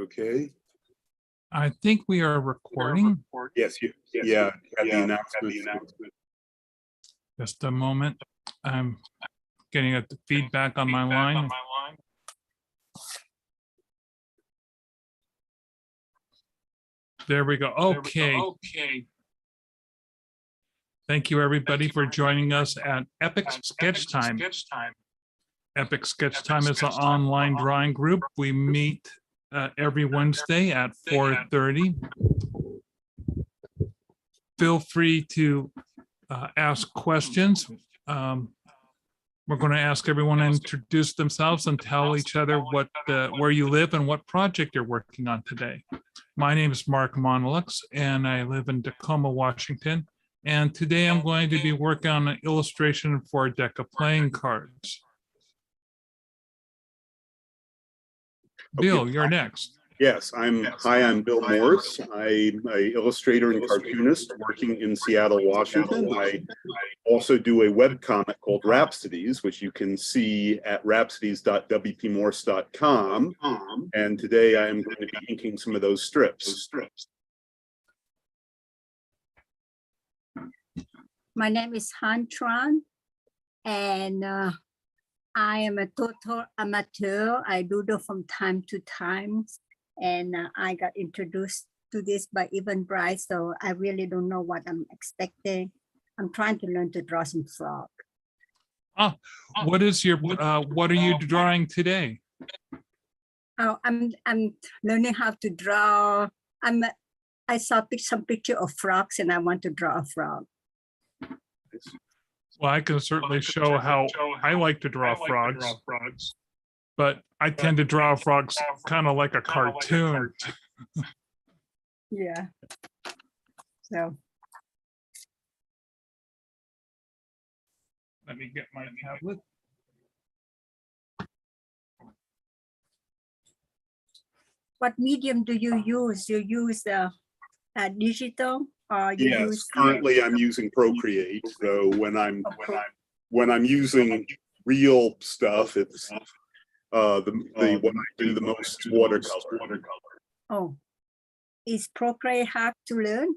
Okay. I think we are recording. Yes, yeah, had the announcement. Just a moment. I'm getting a feedback on my line. There we go. Okay. Thank you, everybody, for joining us at Epic Sketch Time. Epic Sketch Time is an online drawing group. We meet every Wednesday at 4:30. Feel free to ask questions. We're going to ask everyone to introduce themselves and tell each other what where you live and what project you're working on today. My name is Mark Monlux, and I live in Tacoma, Washington. And today I'm going to be working on an illustration for a deck of playing cards. Bill, you're next. Yes, I'm Bill Morse. I'm an illustrator and cartoonist working in Seattle, Washington. I also do a webcomic called Rhapsodies, which you can see at rhapsodies.wpmorse.com. And today I am going to be inking some of those strips. My name is Han Tran, and I am a total amateur. I doodle from time to time, and I got introduced to this by Evan Bright, so I really don't know what I'm expecting. I'm trying to learn to draw some frog. What is your what are you drawing today? Oh, I'm learning how to draw. I saw some picture of frogs, and I want to draw a frog. Well, I can certainly show how I like to draw frogs, but I tend to draw frogs kind of like a cartoon. Yeah. So. Let me get my tablet. What medium do you use? You use digital, or you Yes, use? currently I'm using Procreate. So when I'm using real stuff, it's what I do the most watercolor. Oh, is Procreate hard to learn?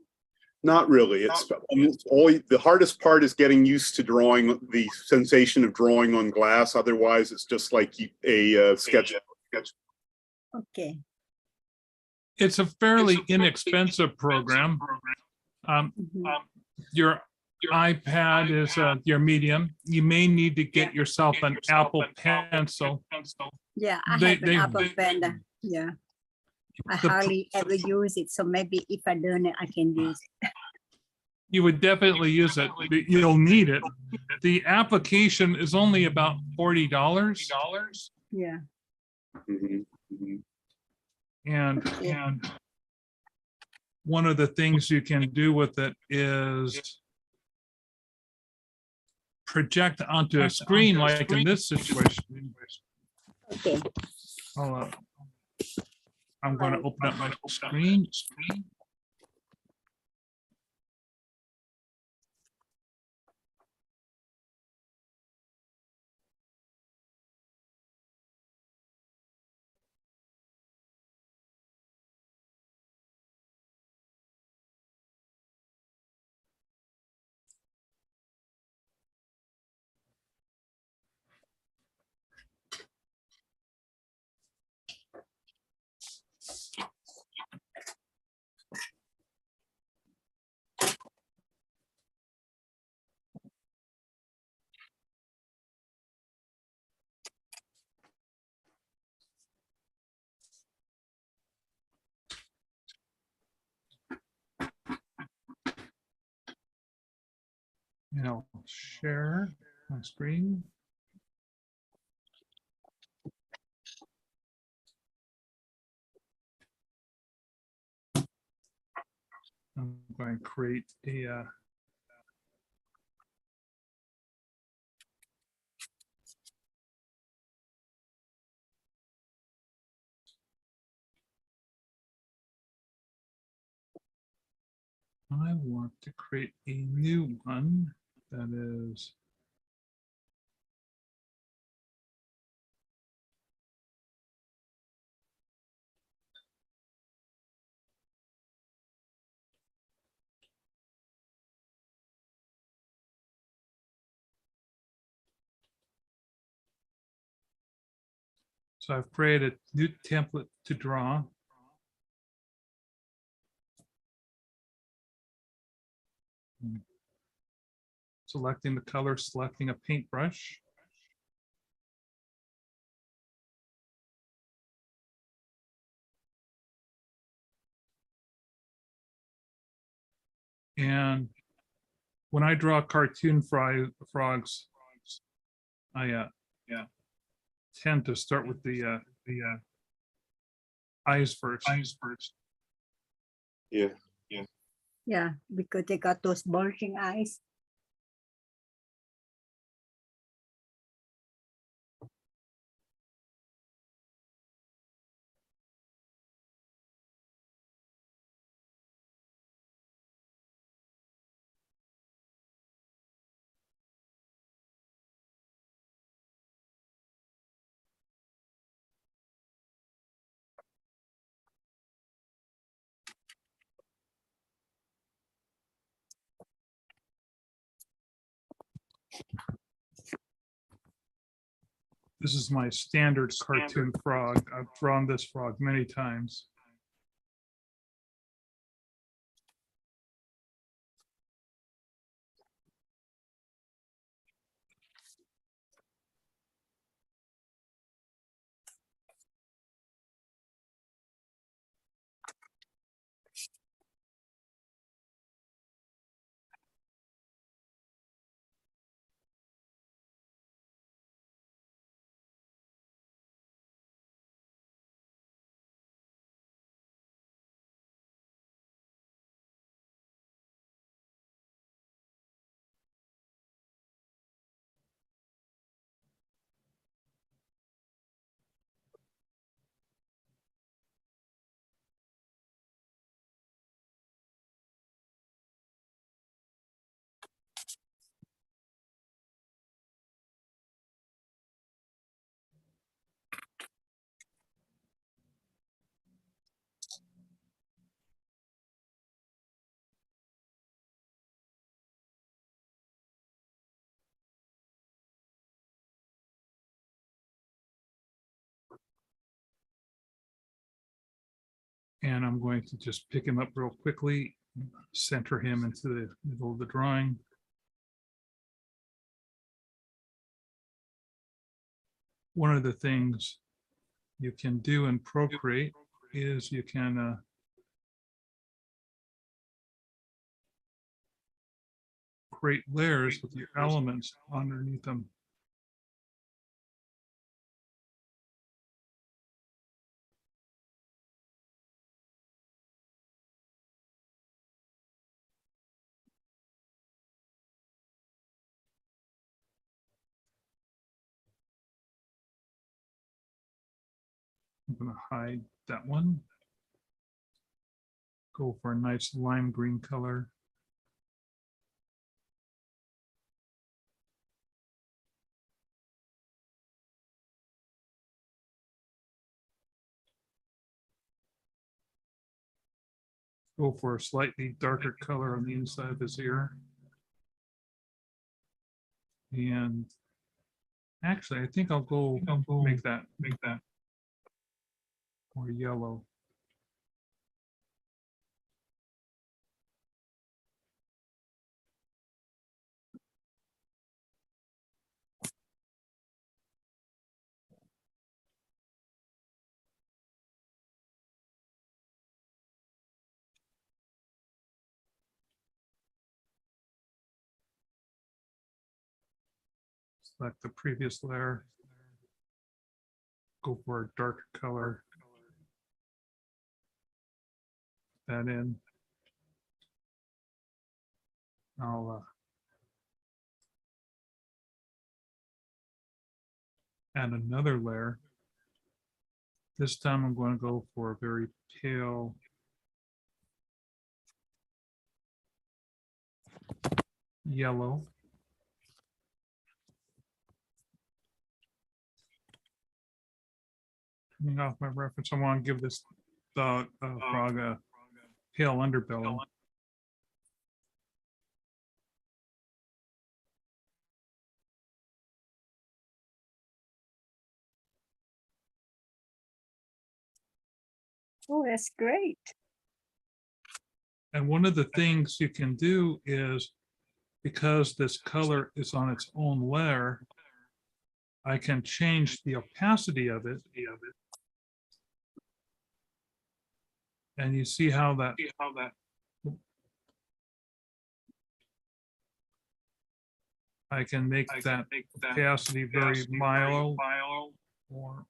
Not really. It's the hardest part is getting used to drawing, the sensation of drawing on glass. Otherwise, it's just like a sketch. Okay. It's a fairly inexpensive program. Your iPad is your medium. You may need to get yourself an Apple Pencil. Yeah, I have an Apple Pen. Yeah, I hardly ever use it. So maybe if I learn it, I can use it. You would definitely use it. You'll need it. The application is only about $40. Yeah. And one of the things you can do with it is project onto a screen, like in this situation. Okay. I'm going to open up my screen. And I'll share my screen. I'm going to create a I want to create a new one that is So I've created a new template to draw. Selecting the color, selecting a paintbrush. And when I draw cartoon frogs, I tend to start with the eyes first. Yeah. Yeah, because they got those bulging eyes. This is my standard cartoon frog. I've drawn this frog many times. And I'm going to just pick him up real quickly, center him into the middle of the drawing. One of the things you can do in Procreate is you can create layers with your elements underneath them. I'm going to hide that one. Go for a nice lime green color. Go for a slightly darker color on the inside of his ear. And actually, I think I'll go make that more yellow. Select the previous layer. Go for a dark color. That in. I'll add another layer. This time I'm going to go for a very pale yellow. Coming off my reference, I want to give this frog a pale underbelly. Oh, that's great. And one of the things you can do is, because this color is on its own layer, I can change the opacity of it. And you see how that I can make that opacity very mild or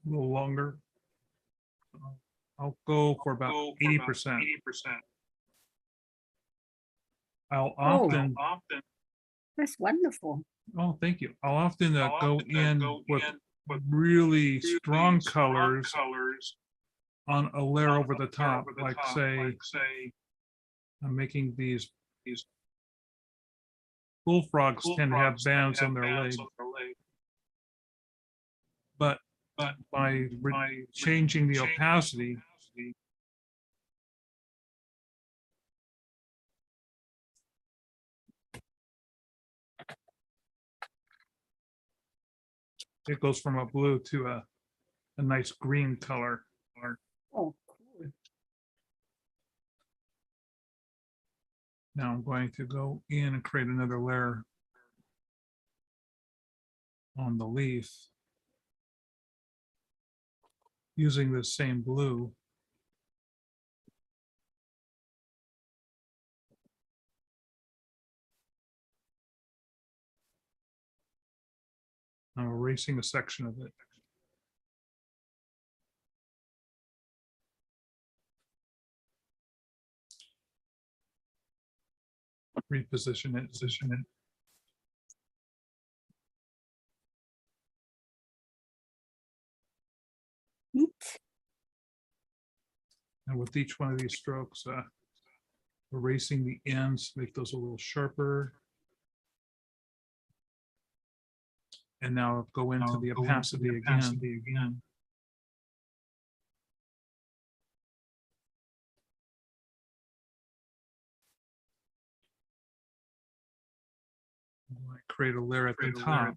a little longer. I'll go for about 80%. I'll often, That's wonderful. oh, thank you. I'll often go in with really strong colors on a layer over the top, like say, I'm making these bullfrogs tend to have bands on their leg. But by changing the opacity, it goes from a blue to a nice green color. Oh, cool. Now I'm going to go in and create another layer on the leaf using the same blue. I'm erasing a section of it. Reposition it, position it. Neat. And with each one of these strokes, erasing the ends, make those a little sharper. And now I'll go into the opacity again. I create a layer at the top.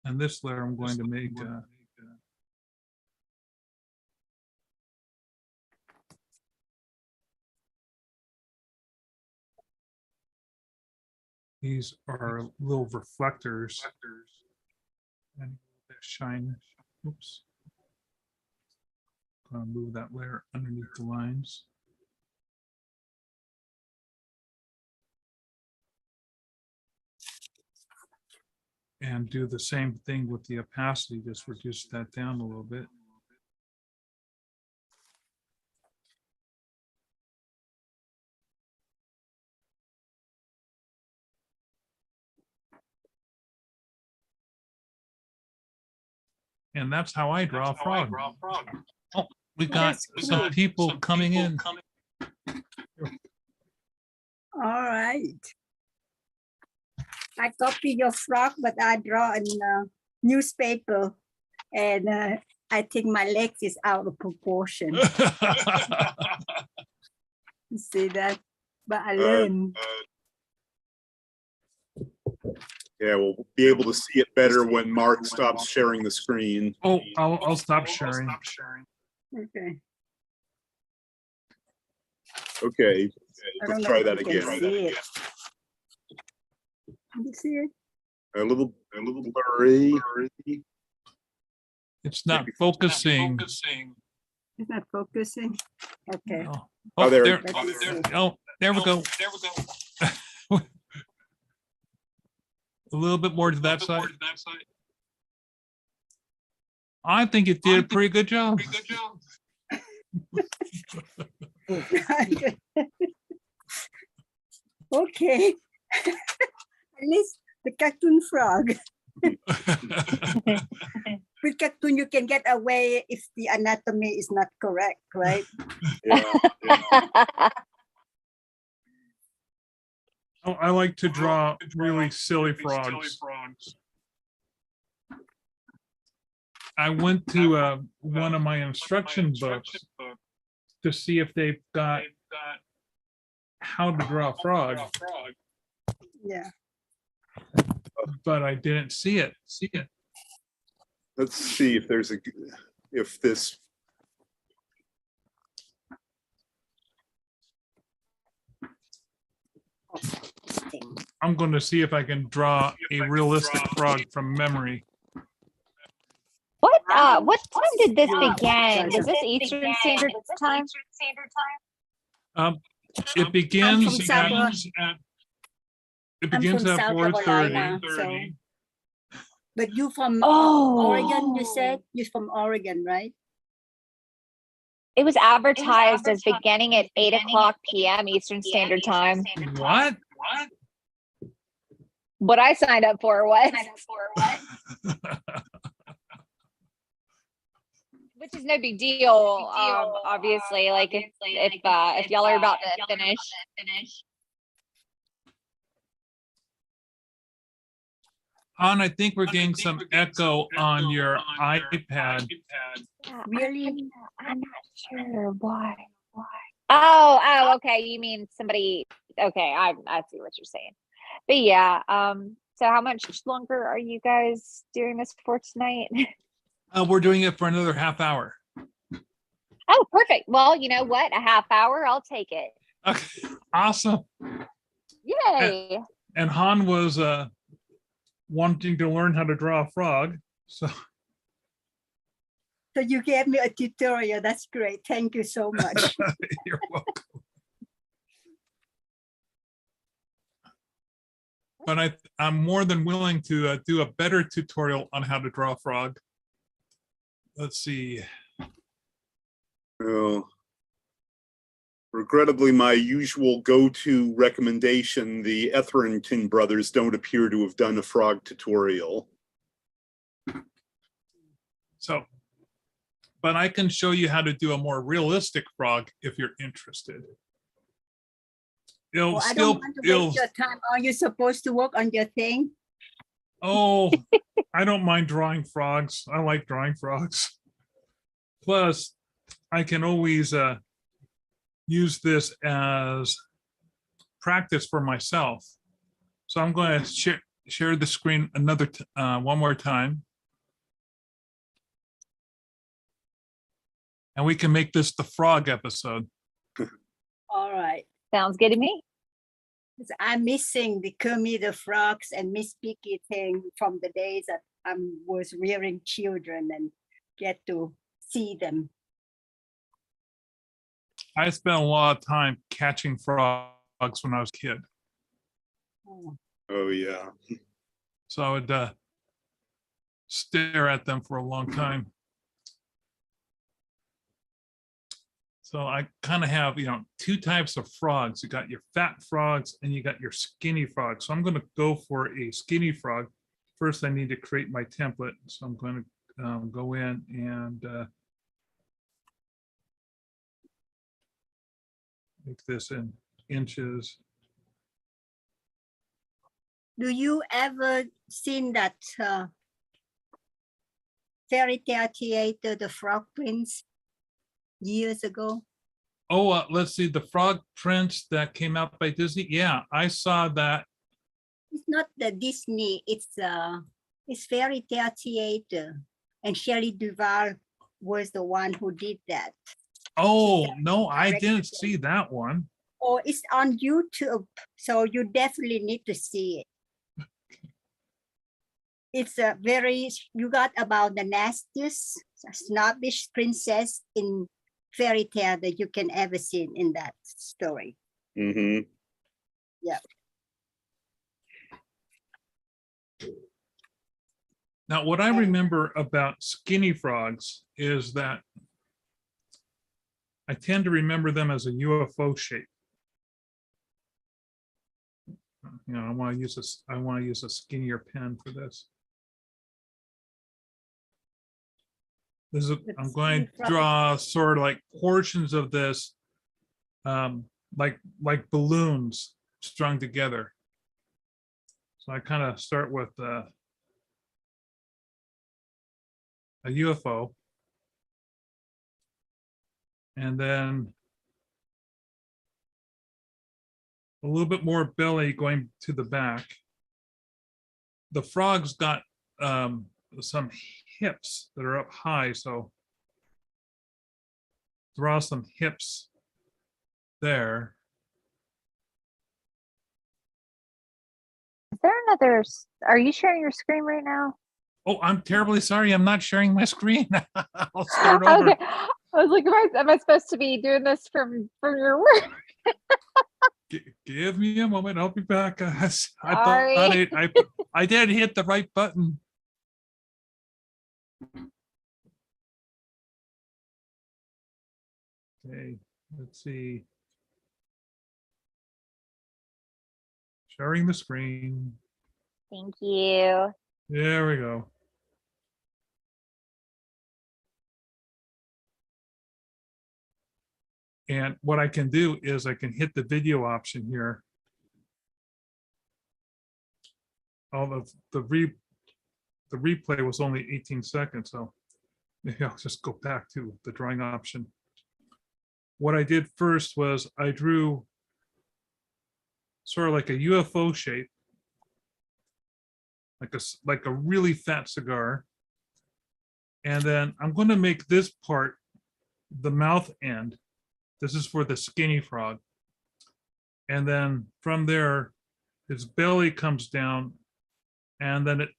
And this layer I'm going to make these are little reflectors and shine. Oops. Gonna move that layer underneath the lines. And do the same thing with the opacity, just reduce that down a little bit. And that's how I draw a frog. Oh, we got some people coming in. All right. I copy your frog, but I draw in newspaper, and I think my legs is out of proportion. You see that? But I learned. Yeah, we'll be able to see it better when Mark stops sharing the screen. Oh, I'll stop sharing. Okay. Okay, I let's don't know try if that you can again. see it. Can you see it? A little blurry. It's not focusing. It's not focusing. Okay. Oh, there. there. Let's see. Oh, there we go. A little bit more to that side. I think it did a pretty good job. Okay. At least the cartoon frog. With cartoon, you can get away if the anatomy is not correct, right? Yeah. Oh, I like to draw really silly frogs. I went to one of my instruction books to see if they've got how to draw a frog. Yeah. but I didn't see it. Let's see if there's if this. I'm going to see if I can draw a realistic frog from memory. What time did this begin? Is this Eastern Standard Time? It begins South- at I'm from South 4:30. Carolina, so. But you from Oh, Oregon, you said? You're from Oregon, right? it was advertised as beginning at 8:00 p.m. Eastern Standard Time. What? What I signed up for was, which is no big deal. Obviously, like if y'all are about to finish. Han, I think we're getting some echo on your iPad. Really? I'm not sure why. Oh, okay. You mean somebody? Okay, I see what you're saying. But yeah, so how much longer are you guys doing this for tonight? We're doing it for another half hour. Oh, perfect. Well, you know what? A half hour, I'll take it. Okay, awesome. Yay. And Han was wanting to learn how to draw a frog. So you gave me a tutorial. That's great. Thank you so much. you're welcome. But I'm more than willing to do a better tutorial on how to draw a frog. Let's see. Well, regrettably, my usual go-to recommendation, the Etherington brothers don't appear to have done a frog tutorial. So, but I can show you how to do a more realistic frog if you're interested. It'll Well, I still, don't want to waste your time. Are you supposed to work on your thing? oh, I don't mind drawing frogs. I like drawing frogs. Plus, I can always use this as practice for myself. So I'm going to share the screen one more time. And we can make this the frog episode. All right. Sounds good to me. 'Cause I'm missing the Kermit the Frogs and Miss Piggy thing from the days that I was rearing children and get to see them. I spent a lot of time catching frogs when I was a kid. Oh, Oh, yeah. So I would stare at them for a long time. So I kind of have, two types of frogs. You got your fat frogs and you got your skinny frogs. So I'm going to go for a skinny frog. First, I need to create my template. So I'm going to go in and make this in inches. do you ever seen that fairy tale theater, The Frog Prince, years ago? Oh, let's see, the Frog Prince that came out by Disney. Yeah, I saw that. It's not the Disney. It's fairy tale theater, and Shelley Duvall was the one who did that. Oh, no, I didn't see that one. Oh, it's on YouTube, so you definitely need to see it. It's a you got about the nastiest, snobbish princess in fairy tale that you can ever see in that story. Mm-hmm. Yeah. Now, what I remember about skinny frogs is that I tend to remember them as a UFO shape. I want to use a skinnier pen for this. I'm going to draw sort of like portions of this, like balloons strung together. So I kind of start with a UFO, and then a little bit more belly going to the back. the frog's got some hips that are up high, so draw some hips there. Is there another, are you sharing your screen right now? Oh, I'm terribly sorry. I'm not sharing my screen. I'll start over. Okay. I was like, am I supposed to be doing this from your work? Give me a moment. I'll be back. I Sorry. thought I did hit the right button. Okay, let's see. Sharing the screen. Thank you. There we go. And what I can do is I can hit the video option here. Although the replay was only 18 seconds, so maybe I'll just go back to the drawing option. What I did first was I drew sort of like a UFO shape, like a really fat cigar. And then I'm going to make this part the mouth end. This is for the skinny frog. And then from there, his belly comes down and then it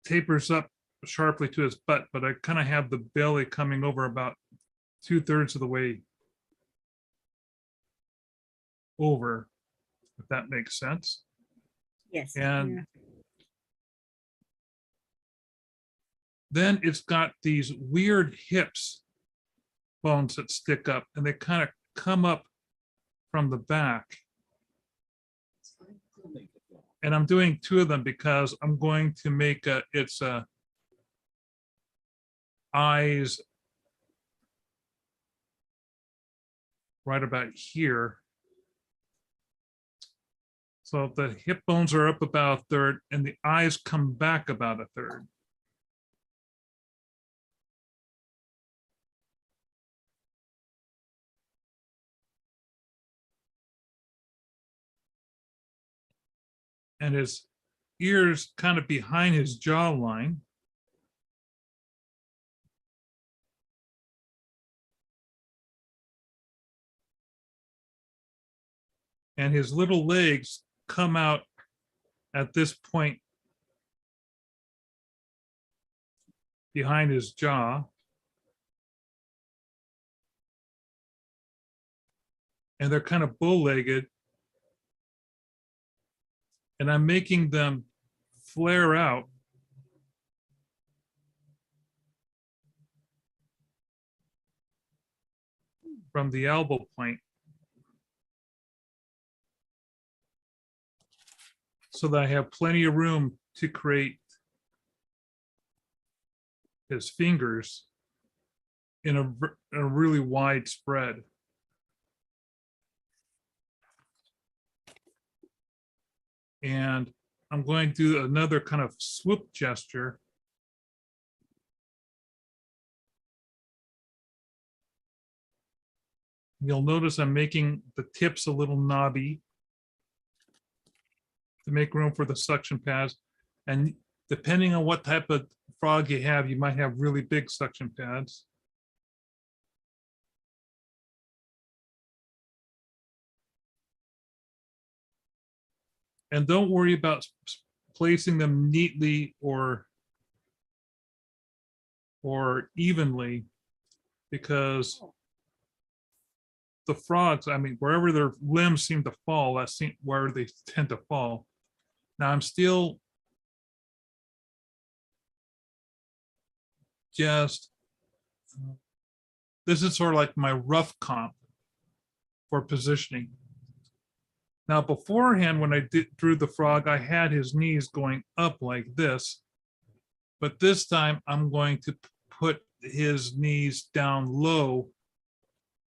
tapers up sharply to his butt, but I kind of have the belly coming over about 2/3 of the way over, if that makes sense. Yes. And yeah. then it's got these weird hips bones that stick up and they kind of come up from the back. And I'm doing 2 of them because I'm going to make its eyes right about here. So the hip bones are up about 1/3 and the eyes come back about 1/3. And his ears kind of behind his jawline. And his little legs come out at this point behind his jaw. And they're kind of bow-legged. And I'm making them flare out from the elbow point so that I have plenty of room to create his fingers in a really wide spread. And I'm going to do another kind of swoop gesture. You'll notice I'm making the tips a little knobby to make room for the suction pads. And depending on what type of frog you have, you might have really big suction pads. And don't worry about placing them neatly or evenly, because the frogs, I mean, wherever their limbs seem to fall, that's where they tend to fall. Now I'm still just, this is sort of like my rough comp for positioning. Now beforehand, when I drew the frog, I had his knees going up like this, but this time I'm going to put his knees down low.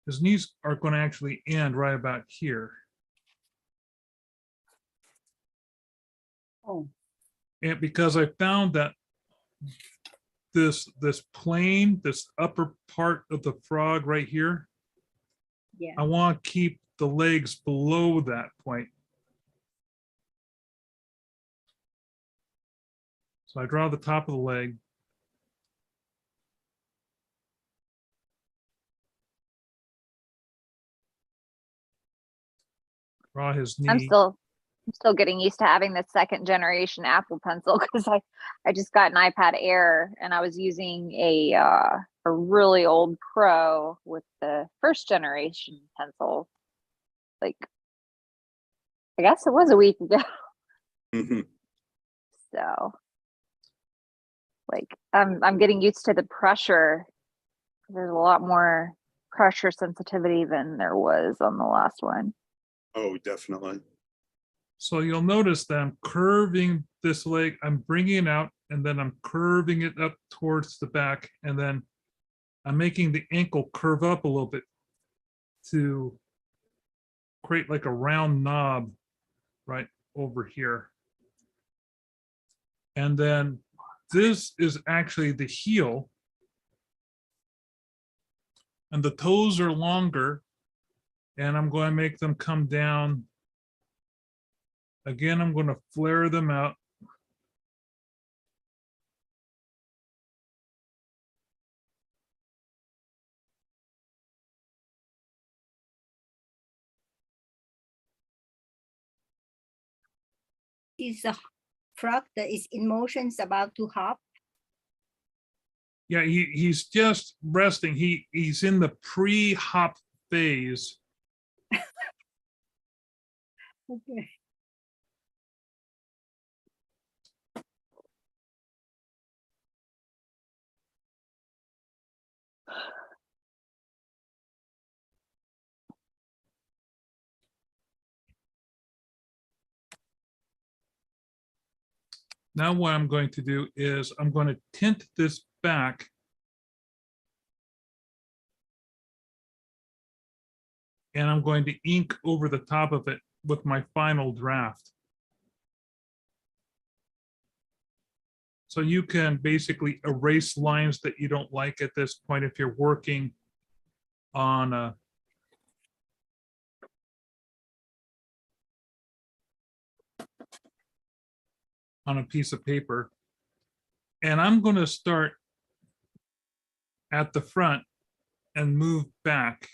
His knees are going to actually end right about here. Oh. And because I found that this plane, this upper part of the frog right here, Yeah. I want to keep the legs below that point. So I draw the top of the leg. Draw his knee. I'm still getting used to having the second generation Apple Pencil because I just got an iPad Air and I was using a really old Pro with the first generation pencil. Like, I guess it was a week ago. Mhm. So, like, I'm getting used to the pressure. There's a lot more pressure sensitivity than there was on the last one. Oh, definitely. So you'll notice that I'm curving this leg, I'm bringing it out, and then I'm curving it up towards the back, and then I'm making the ankle curve up a little bit to create like a round knob right over here. And then this is actually the heel, and the toes are longer, and I'm going to make them come down. Again, I'm going to flare them out. Is a frog that is in motion, is about to hop. Yeah, he's just resting. He's in the pre-hop phase. Okay. Now what I'm going to do is I'm going to tint this back. And I'm going to ink over the top of it with my final draft. So you can basically erase lines that you don't like at this point if you're working on a piece of paper. And I'm going to start at the front and move back.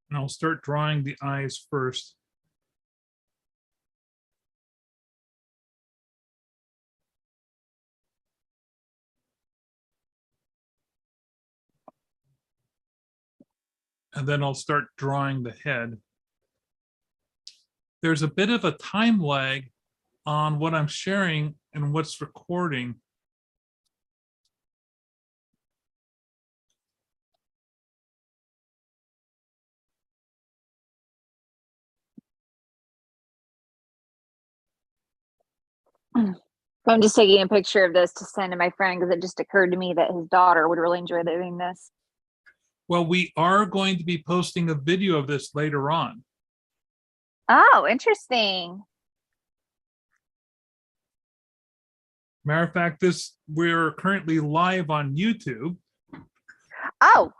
And I'll start drawing the eyes first. And then I'll start drawing the head. There's a bit of a time lag on what I'm sharing and what's recording. I'm just taking a picture of this to send to my friend because it just occurred to me that his daughter would really enjoy doing this. Well, we are going to be posting a video of this later on. Oh, interesting. Matter of fact, we're currently live on YouTube. Oh,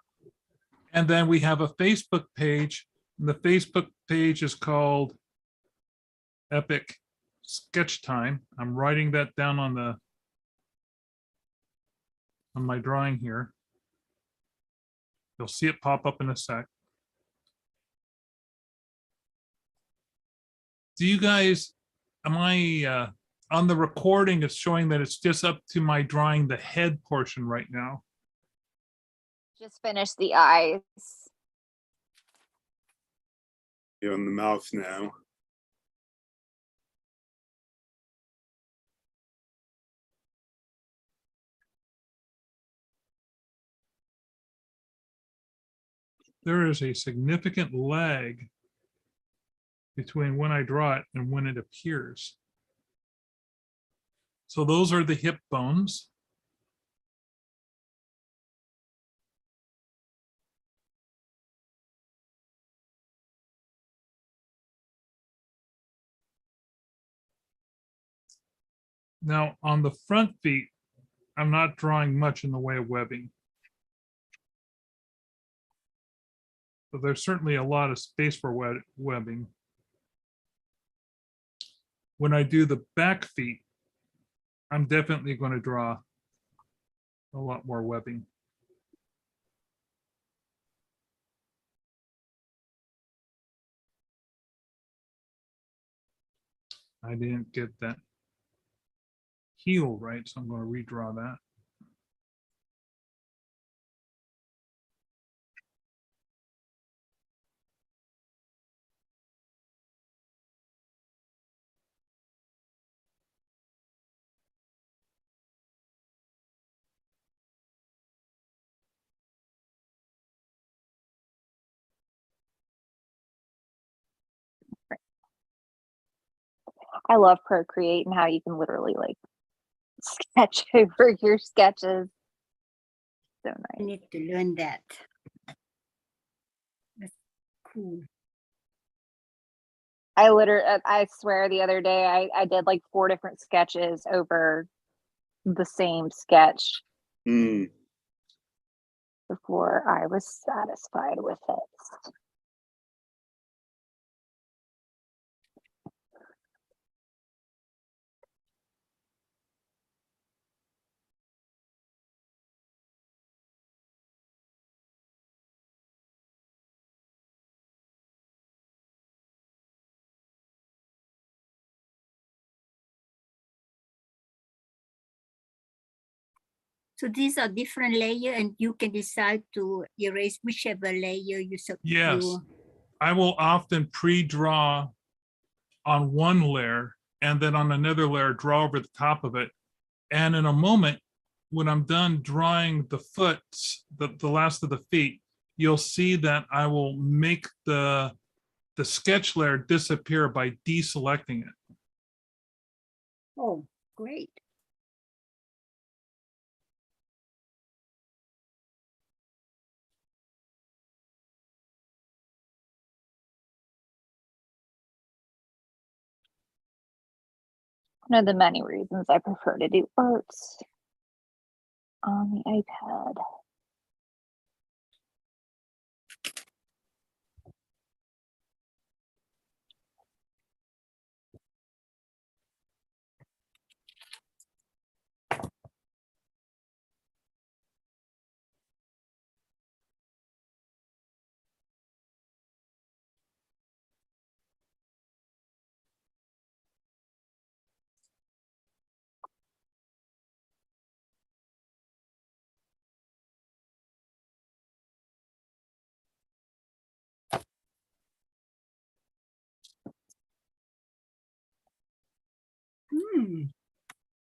And then we have a Facebook page. And the Facebook page is called Epic Sketch Time. I'm writing that down on my drawing here. You'll see it pop up in a sec. Do you guys, am I on the recording? It's showing that it's just up to my drawing the head portion right now. just finished the eyes. You're in the mouth now. There is a significant lag between when I draw it and when it appears. So those are the hip bones. Now, on the front feet, I'm not drawing much in the way of webbing. But there's certainly a lot of space for webbing. When I do the back feet, I'm definitely going to draw a lot more webbing. I didn't get that heel right, so I'm going to redraw that. I love Procreate and how you can literally like sketch over your sketches. So I nice. need to learn that. That's cool. I swear the other day I did like 4 different sketches over the same sketch Mm. before I was satisfied with it. So these are different layer and you can decide to erase whichever layer you Yes. you I will often pre-draw on one layer and then on another layer, draw over the top of it. And in a moment, when I'm done drawing the foot, the last of the feet, you'll see that I will make the sketch layer disappear by deselecting it. Oh, great. One of the many reasons I prefer to do arts on the iPad.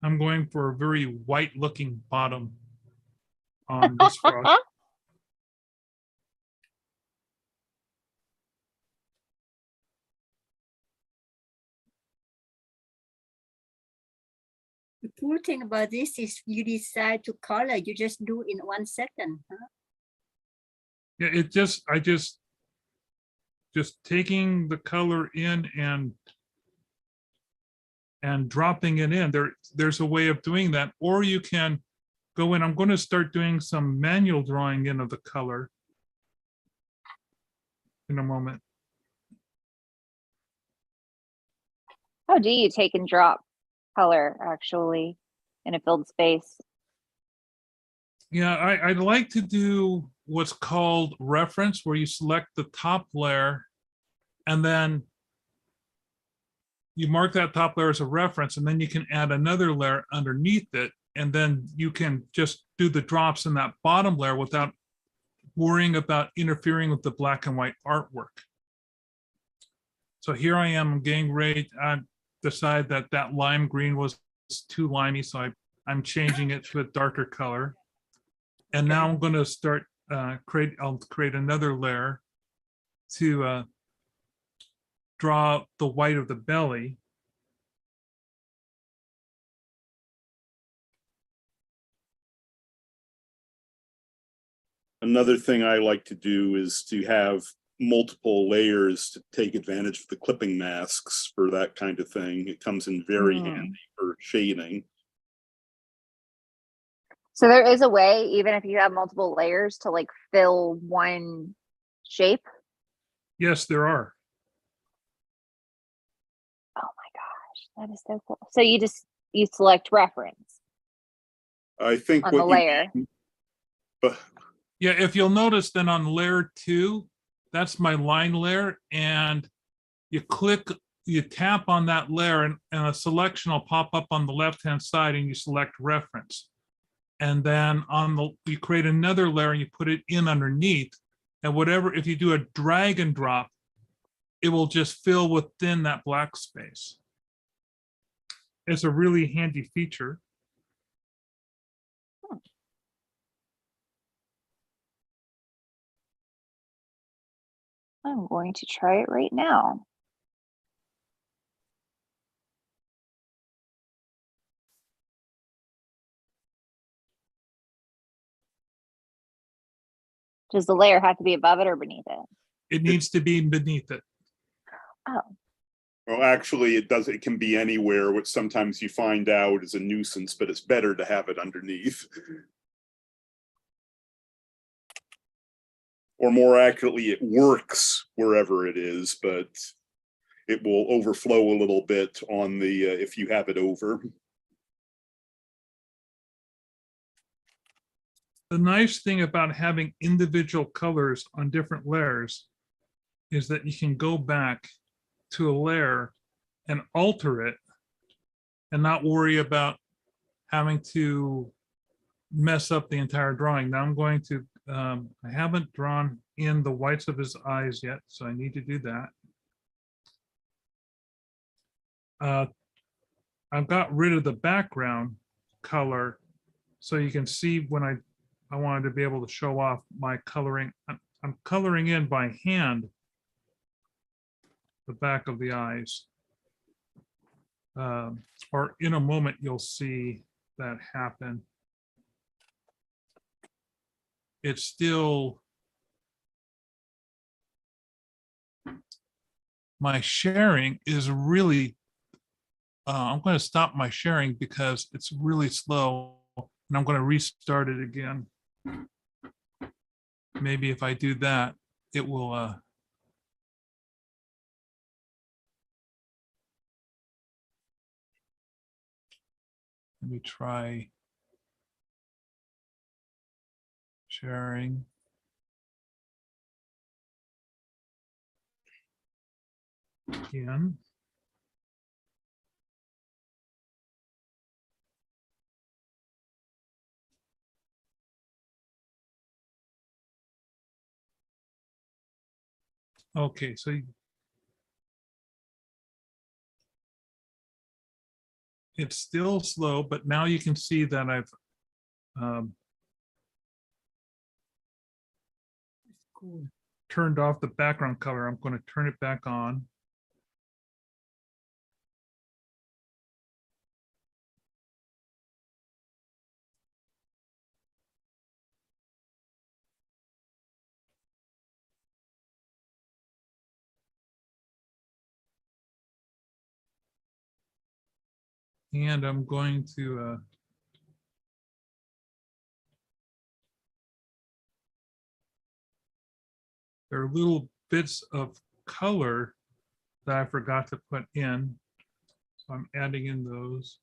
I'm going for a very white looking bottom on this brush. The cool thing about this is you decide to color, you just do in 1 second. Huh? Yeah, I just taking the color in and dropping it in. There's a way of doing that, or you can go in. I'm going to start doing some manual drawing in of the color in a moment. How do you take and drop color actually in a filled space? Yeah, I'd like to do what's called reference, where you select the top layer and then you mark that top layer as a reference, and then you can add another layer underneath it, and then you can just do the drops in that bottom layer without worrying about interfering with the black and white artwork. So here I am getting ready. I decide that that lime green was too limey, so I'm changing it to a darker color. And now I'm going to start I'll create another layer to draw the white of the belly. Another thing I like to do is to have multiple layers to take advantage of the clipping masks for that kind of thing. It comes in very handy for shading. So there is a way, even if you have multiple layers, to like fill one shape. Yes, there are. Oh my gosh, that is so cool. So you select reference I think on the what layer. but Yeah, if you'll notice then on layer 2, that's my line layer, and you tap on that layer and a selection will pop up on the left-hand side and you select reference. And then you create another layer and you put it in underneath, and whatever, if you do a drag and drop, it will just fill within that black space. It's a really handy feature. I'm going to try it right now. Does the layer have to be above it or beneath it? It needs to be beneath it. Oh, well, actually, it can be anywhere, which sometimes you find out is a nuisance, but it's better to have it underneath. Or more accurately, it works wherever it is, but it will overflow a little bit on the if you have it over. The nice thing about having individual colors on different layers is that you can go back to a layer and alter it and not worry about having to mess up the entire drawing. Now I'm going to, I haven't drawn in the whites of his eyes yet, so I need to do that. I've got rid of the background color so you can see when I wanted to be able to show off my coloring. I'm coloring in by hand the back of the eyes. Or in a moment, you'll see that happen. It's still, my sharing is really, I'm going to stop my sharing because it's really slow and I'm going to restart it again. Maybe if I do that, it will, let me try sharing. Again. Okay, so it's still slow, but now you can see that I've turned off the background color. I'm going to turn it back on. And I'm going to there are little bits of color that I forgot to put in. So I'm adding in those.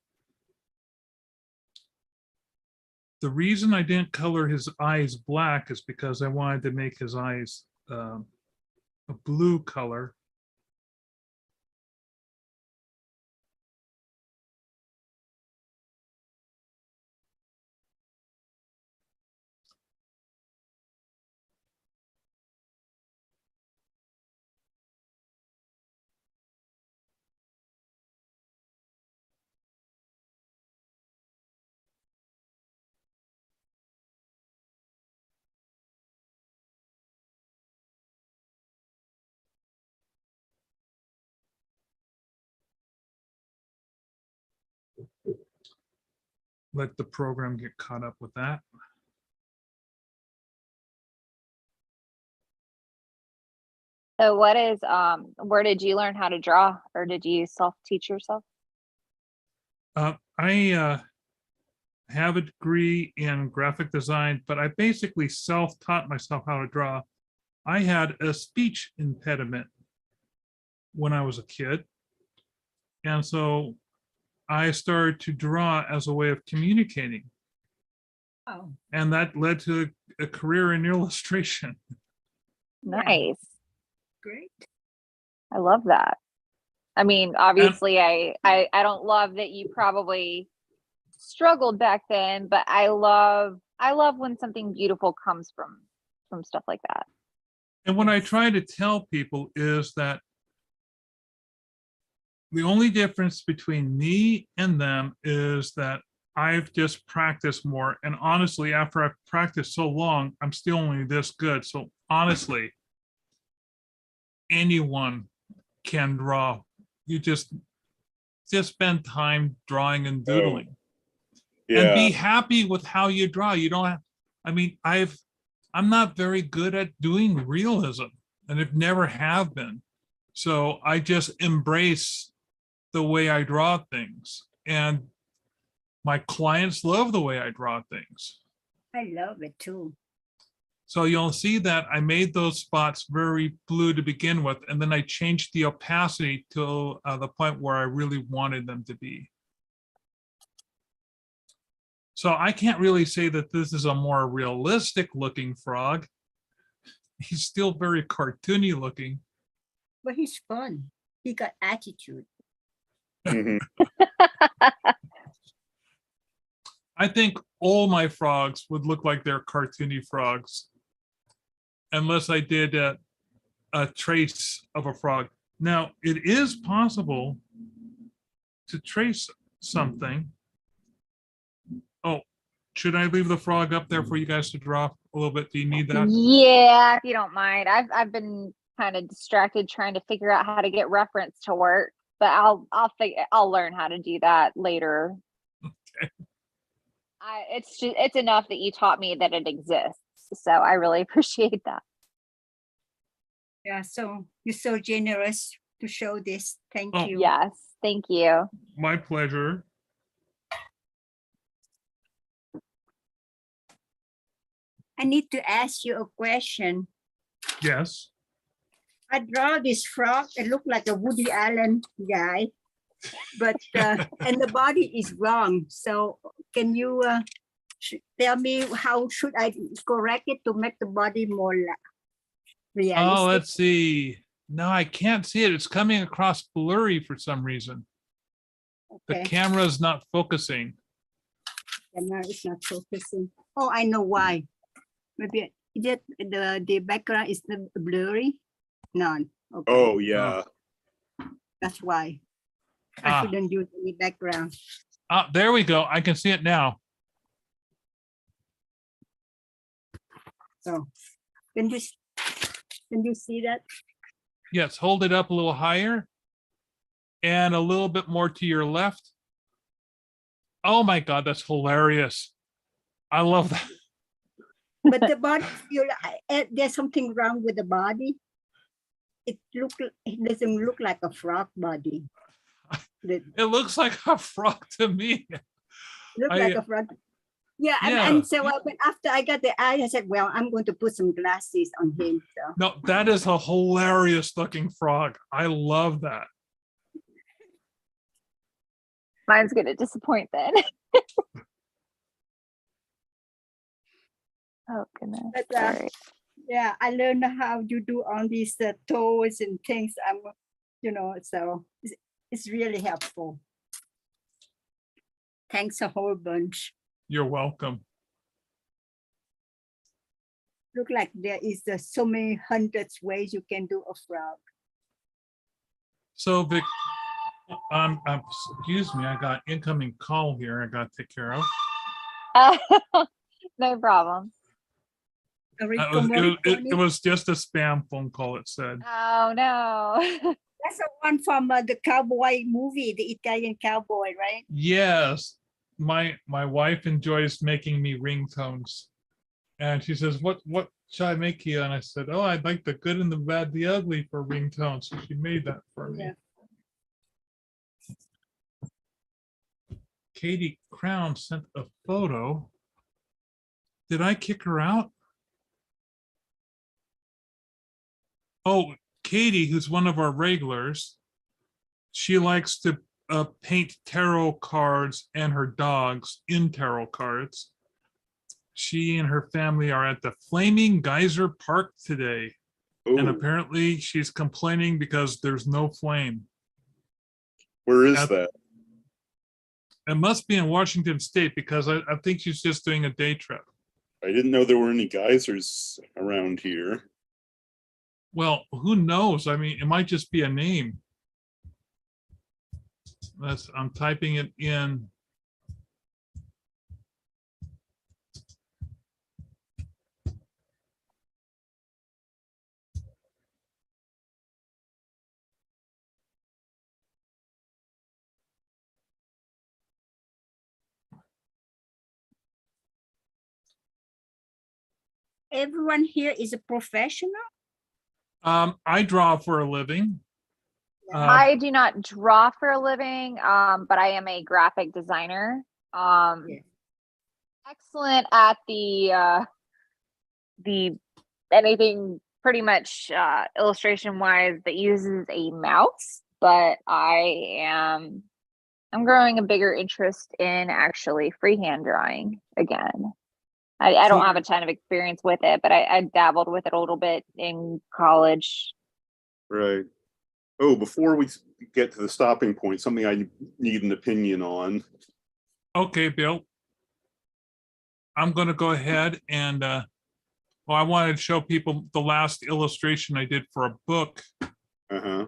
The reason I didn't color his eyes black is because I wanted to make his eyes a blue color. Let the program get caught up with that. so what is, where did you learn how to draw, or did you self-teach yourself? I have a degree in graphic design, but I basically self-taught myself how to draw. I had a speech impediment when I was a kid. And so I started to draw as a way of communicating. Oh, And that led to a career in illustration. Nice. great. I love that. I mean, obviously, I don't love that you probably struggled back then, but I love when something beautiful comes from stuff like that. And what I try to tell people is that the only difference between me and them is that I've just practiced more. And honestly, after I've practiced so long, I'm still only this good. So honestly, anyone can draw. You just spend time drawing and doodling. And be happy with how you draw. You don't have, I mean, I'm not very good at doing realism, and I've never have been. So I just embrace the way I draw things. And my clients love the way I draw things. I love it too. So you'll see that I made those spots very blue to begin with, and then I changed the opacity to the point where I really wanted them to be. So I can't really say that this is a more realistic looking frog. He's still very cartoony looking. But he's fun. He got attitude. Mhm. I think all my frogs would look like they're cartoony frogs, unless I did a trace of a frog. Now, it is possible to trace something. Oh, should I leave the frog up there for you guys to draw a little bit? Do you need that? Yeah, if you don't mind. I've been kind of distracted trying to figure out how to get reference to work, but I'll learn how to do that later. Okay. It's enough that you taught me that it exists. So I really appreciate that. Yeah, so you're so generous to show this. Thank Oh, you. Yes, thank you. My pleasure. I need to ask you a question. Yes. I draw this frog. It looked like a Woody Allen guy, but and the body is wrong. So can you tell me how should I correct it to make the body more realistic? Oh, let's see. No, I can't see it. It's coming across blurry for some reason. The Okay. camera is not focusing. Camera is not focusing. Oh, I know why. Maybe the background is blurry. None. Okay. Oh, yeah. That's why. I Ah. shouldn't use any background. Ah, there we go. I can see it now. So can you see that? Yes, hold it up a little higher and a little bit more to your left. Oh my God, that's hilarious. I love that. But the body, there's something wrong with the body. It doesn't look like a frog body. It It looks like a frog to me. looks like a frog. Yeah, Yeah. and so but after I got the eye, I said, well, I'm going to put some glasses on him. So No, that is a hilarious looking frog. I love that. Mine's gonna disappoint then. Oh goodness. But, Sorry. yeah, I learned how you do all these toes and things. So it's really helpful. Thanks a whole bunch. You're welcome. Look like there is so many hundreds ways you can do a frog. So Vic, excuse me, I got incoming call here. I got to take care of. No problem. It was just a spam phone call. It said. Oh no. That's the one from the cowboy movie, the Italian cowboy, right? Yes, my wife enjoys making me ringtones, and she says, "What should I make you?" And I said, "Oh, I'd like the good and the bad, the ugly for ringtones." So she made that for me. Yeah. Katie Crown sent a photo. Did I kick her out? Oh, Katie, who's one of our regulars, she likes to paint tarot cards and her dogs in tarot cards. She and her family are at the Flaming Geyser Park today. And Oh, apparently she's complaining because there's no flame. where is that? It must be in Washington State because I think she's just doing a day trip. I didn't know there were any geysers around here. Well, who knows? I mean, it might just be a name. I'm typing it in. Everyone here is a professional? I draw for a living. I do not draw for a living, but I am a graphic designer. Yeah. Excellent at the anything pretty much illustration wise that uses a mouse, but I'm growing a bigger interest in actually freehand drawing again. I don't have a ton of experience with it, but I dabbled with it a little bit in college. Right. Oh, before we get to the stopping point, something I need an opinion on. Okay, Bill. I'm going to go ahead and, well, I wanted to show people the last illustration I did for a book. Uh-huh.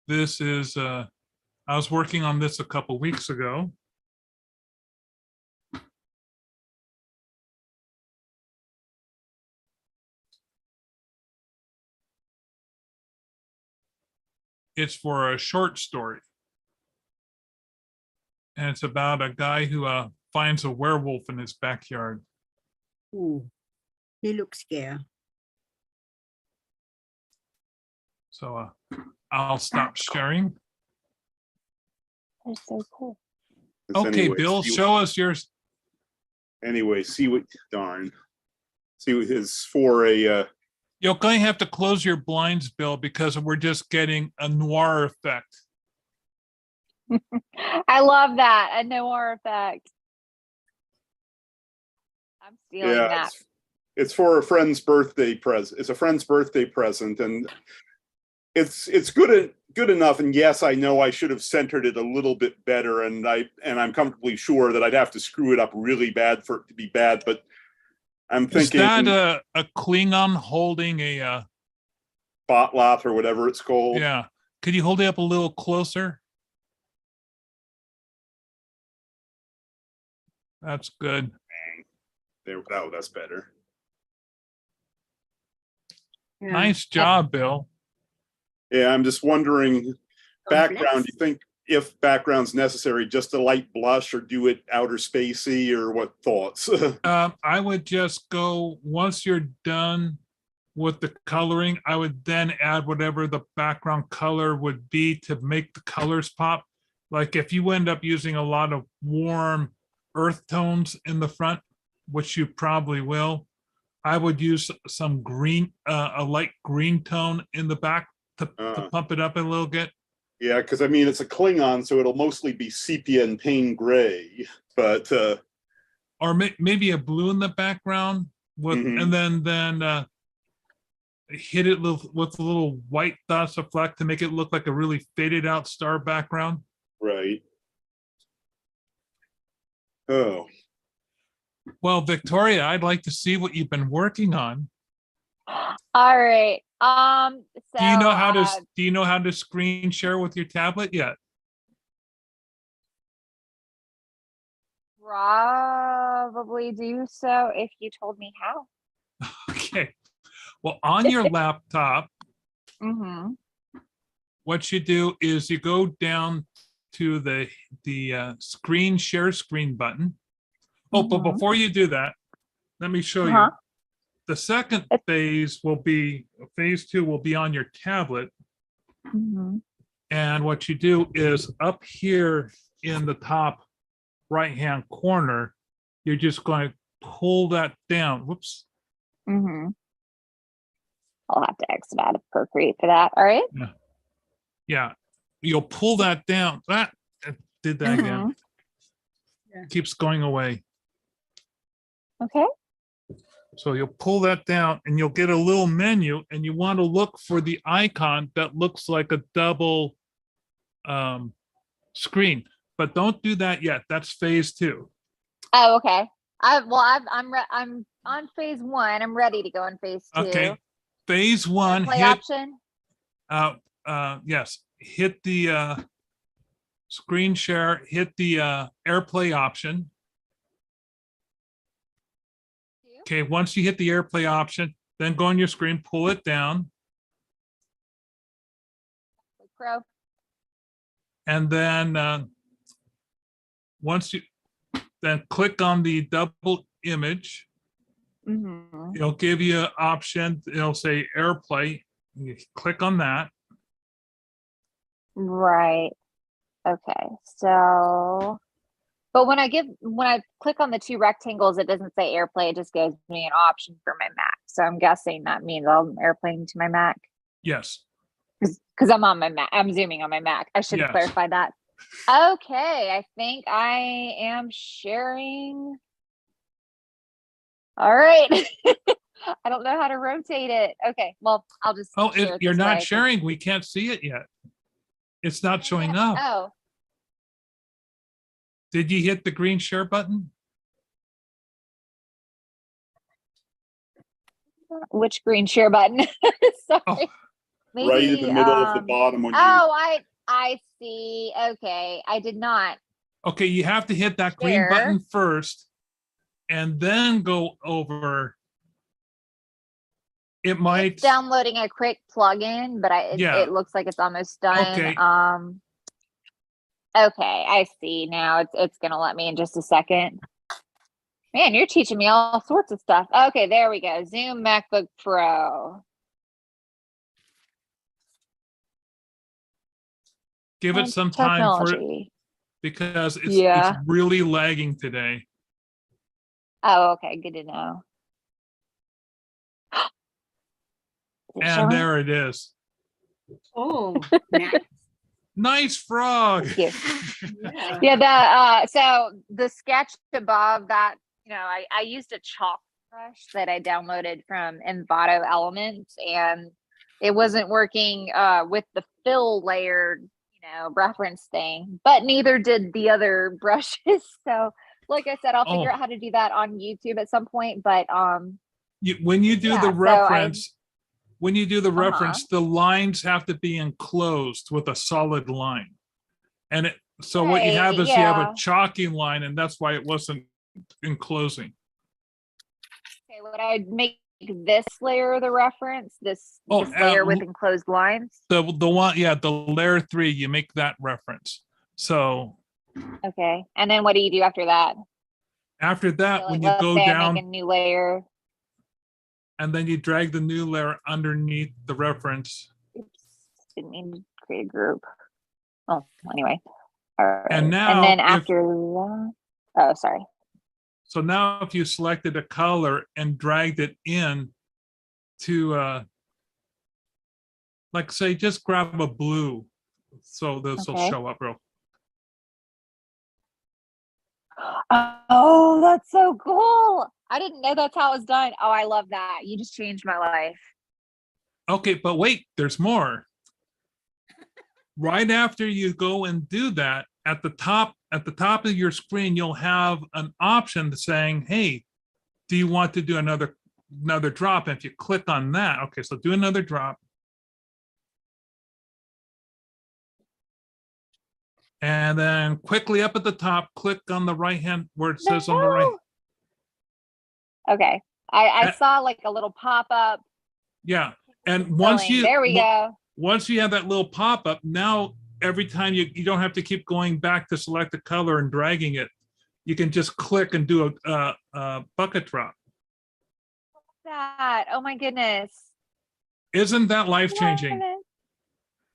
This is, I was working on this a couple weeks ago. It's for a short story. And it's about a guy who finds a werewolf in his backyard. Ooh, he looks scared. So I'll stop sharing. That's so cool. Okay, Anyway, Bill, show us yours. Anyway, see what, darn. See what is for a, You're going to have to close your blinds, Bill, because we're just getting a noir effect. I love that, a noir effect. I'm stealing that. it's for a friend's birthday present. It's a friend's birthday present, and it's good enough. And yes, I know I should have centered it a little bit better, and I'm comfortably sure that I'd have to screw it up really bad for it to be bad. But I'm thinking, is that a Klingon holding a Botloth or whatever it's called? yeah. Could you hold it up a little closer? That's good. There, oh, that's better. Yeah. Nice job, Bill. Yeah, I'm just wondering, background, Complex. do you think if background's necessary, just a light blush or do it outer spacey, or what thoughts? I would just go, once you're done with the coloring, I would then add whatever the background color would be to make the colors pop. Like if you end up using a lot of warm earth tones in the front, which you probably will, I would use some green, a light green tone in the back to pump it up a little bit. Yeah, because I mean, it's a Klingon, so it'll mostly be sepia and pain gray, but or maybe a blue in the background with, and then hit it with a little white dots of fleck to make it look like a really faded out star background. right. Oh, Well, Victoria, I'd like to see what you've been working on. All right. So Do you know how to screen share with your tablet yet? Probably do so if you told me how. Okay. Well, on your laptop, Mm-hmm. what you do is you go down to the screen share screen button. Oh, but before you do that, let me show you. The second phase will be, phase 2 will be on your tablet. Mm-hmm. And what you do is up here in the top right-hand corner, you're just going to pull that down. Whoops. Mm-hmm. I'll have to exit out of Procreate for that. All right. Yeah. You'll pull that down. That did that again. Mhm. Yeah. Keeps going away. Okay. So you'll pull that down and you'll get a little menu, and you want to look for the icon that looks like a double screen, but don't do that yet. That's phase 2. Oh, okay. I'm on phase 1. I'm ready to go on phase 2. Okay. Phase 1, Play hit, option. yes, hit the screen share, hit the AirPlay option. Okay, once you hit the AirPlay option, then go on your screen, pull it down, Pro. and then once you then click on the double image, Mm-hmm. it'll give you an option. It'll say AirPlay. You click on that. Right. Okay. So, but when I click on the 2 rectangles, it doesn't say AirPlay. It just gives me an option for my Mac. So I'm guessing that means I'm AirPlaying to my Mac. Yes. Because I'm on my Mac. I'm zooming on my Mac. I should Yes. clarify that. Okay. I think I am sharing. All right. I don't know how to rotate it. Okay. Well, I'll just. Oh, share it you're this not way. sharing. We can't see it yet. It's not showing up. Oh. Did you hit the green share button? Which green share button? Sorry. Oh. Maybe, Right in the middle of the bottom on your Oh, I see. Okay. I did not. Okay, you have to hit that green Share. button first and then go over. It might. It's downloading a quick plugin, but Yeah. it looks like it's almost done. Okay. Okay, I see now. It's gonna let me in just a second. Man, you're teaching me all sorts of stuff. Okay, there we go. Zoom MacBook Pro. Give it some time for it Technology. because it's Yeah. really lagging today. Oh, okay, good to know. Is it And showing? there it is. Oh, nice. Nice frog. Thank you. Yeah. Yeah, so the sketch above that, I used a chalk brush that I downloaded from Envato Elements, and it wasn't working with the fill layer, reference thing, but neither did the other brushes. So like I said, I'll figure out how to do that on YouTube at some point, but When you do Yeah, the so reference, when you do the Uh-huh. reference, the lines have to be enclosed with a solid line. And so what you have Right, is you have yeah. a chalky line, and that's why it wasn't enclosing. Okay, would I make this layer the reference? This layer with enclosed lines? The one, yeah, the layer 3, you make that reference. So Okay, and then what do you do after that? after that, So, when like, you let's go say I down make a new layer. and then you drag the new layer underneath the reference. Oops, didn't mean to create a group. Oh, anyway. All right. And now and then if- after that, oh, sorry. So now if you selected a color and dragged it in to, like say, just grab a blue. So this will Okay. show up real. Oh, that's so cool. I didn't know that's how it was done. Oh, I love that. You just changed my life. Okay, but wait, there's more. Right after you go and do that, at the top of your screen, you'll have an option saying, hey, do you want to do another drop? And if you click on that, okay, so do another drop. And then quickly up at the top, click on the right hand where it says on the right. Okay. I saw like a little pop-up. Yeah. And once you There we go. Once you have that little pop-up, now every time you don't have to keep going back to select the color and dragging it. You can just click and do a bucket drop. That. Oh my goodness. Isn't that life-changing?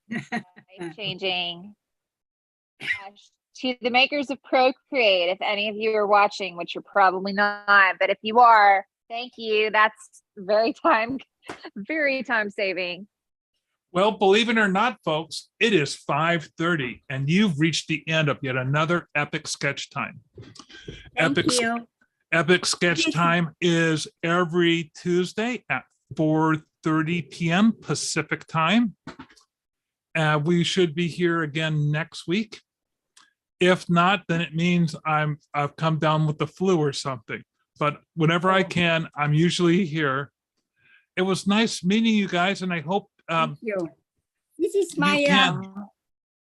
Life changing. Gosh. to the makers of Procreate, if any of you are watching, which you're probably not, but if you are, thank you. That's very time saving. Well, believe it or not, folks, it is 5:30 and you've reached the end of yet another Epic Sketch Time. Thank you. Epic Sketch Time is every Tuesday at 4:30 p.m. Pacific time. We should be here again next week. If not, then it means I've come down with the flu or something. But whenever I can, I'm usually here. It was nice meeting you guys, and I hope Thank you. This is you my can.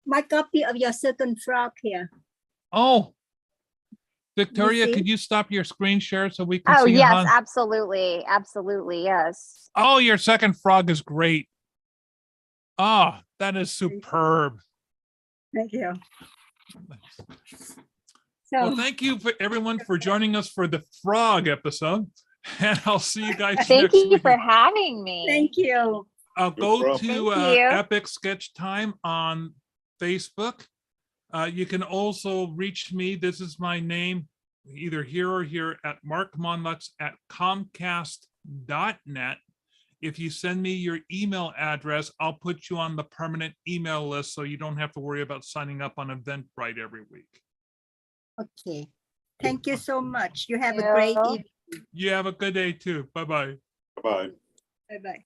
my copy of your second frog here. Oh, Victoria, see? could you stop your screen share so we can Oh, see yes, Han? absolutely. Absolutely. Yes. Oh, your second frog is great. Oh, that is superb. Thank you. Well, So thank you for everyone for joining us for the frog episode. And I'll see you guys Thank next you week. for having me. thank you. Go problem. to Thank you. Epic Sketch Time on Facebook. You can also reach me. This is my name, either here or here, at markmonlux@comcast.net. If you send me your email address, I'll put you on the permanent email list so you don't have to worry about signing up on Eventbrite every week. Okay. Thank you so much. You have a Yeah. great evening. You have a good day too. Bye-bye. Bye. Bye-bye.